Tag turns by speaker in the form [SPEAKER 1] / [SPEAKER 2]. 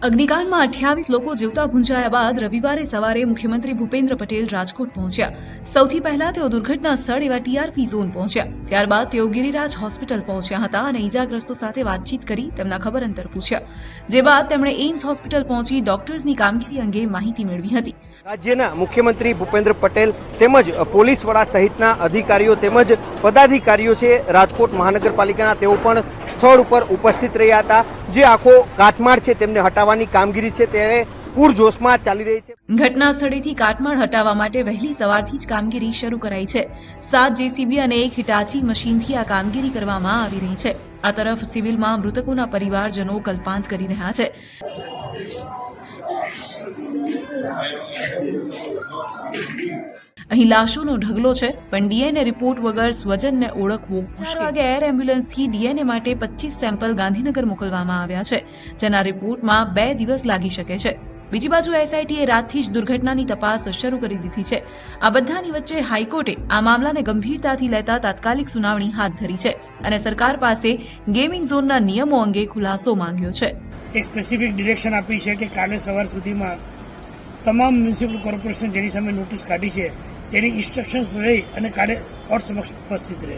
[SPEAKER 1] અગ્નિકાંડમાં 28 લોકો જીવતા ભૂંજાયા બાદ રવિવારે સવારે મુખ્યમંત્રી ભૂપેન્દ્ર પટેલ રાજકોટ પહોંચ્યા। સૌથી પહેલા તેઓ દુર્ઘટના સ્થળ એવા ટીઆરપી ઝોન પહોંચ્યા। ત્યારબાદ તેઓ ગિરિરાજ હોસ્પિટલ પહોંચ્યા હતા અને ઇજાગ્રસ્તો સાથે વાતચીત કરી તેમના ખબર અંતર પૂછ્યા, જે બાદ તેમણે એઇમ્સ હોસ્પિટલ પહોંચી ડોક્ટર્સની કામગીરી અંગે માહિતી મેળવી હતી।
[SPEAKER 2] રાજ્યના મુખ્યમંત્રી ભૂપેન્દ્ર પટેલ તેમજ પોલીસ વડા સહિતના અધિકારીઓ તેમજ પદાધિકારીઓ છે રાજકોટ મહાનગરપાલિકાના, તેઓ પણ સ્થળ ઉપર ઉપસ્થિત રહ્યા હતા। જે આખો કાટમાળ છે તેમને હટાવવાની કામગીરી છે ત્યારે પૂરજોશમાં ચાલી રહી છે।
[SPEAKER 1] ઘટના સ્થળેથી કાટમાળ હટાવવા માટે વહેલી સવારથી જ કામગીરી શરૂ કરાઈ છે। 7 જેસીબી અને 1 હિટાચી મશીનથી આ કામગીરી કરવામાં આવી રહી છે। આ તરફ સિવિલમાં મૃતકોના પરિવારજનો કલ્પાંત કરી રહ્યા છે। અહીં લાશોનો ઢગલો છે, પણ ડીએનએ રિપોર્ટ વગર સ્વજનને ઓળખવું મુશ્કેલ। વાગે એર એમ્બ્યુલન્સથી ડીએનએ માટે 25 સેમ્પલ ગાંધીનગર મોકલવામાં આવ્યા છે, જેના રિપોર્ટમાં 2 દિવસ લાગી શકે છે। બીજી બાજુ એસઆઈટીએ રાતથી જ દુર્ઘટનાની તપાસ શરૂ કરી દીધી છે। આ બધાની વચ્ચે હાઈકોર્ટે આ મામલાને ગંભીરતાથી લેતા તાત્કાલિક સુનાવણી હાથ ધરી છે અને સરકાર પાસે ગેમિંગ ઝોનના નિયમો અંગે ખુલાસો માંગ્યો છે।
[SPEAKER 3] એક સ્પેસિફિક ડિરેક્શન આપી છે કે કાલે સવાર સુધીમાં તમામ મ્યુનિસિપલ કોર્પોરેશન જેની સામે નોટિસ કાઢી છે તેની ઇન્સ્ટ્રક્શન્સ લઈ અને કાલે કોર્ટ સમક્ષ ઉપસ્થિત રહે।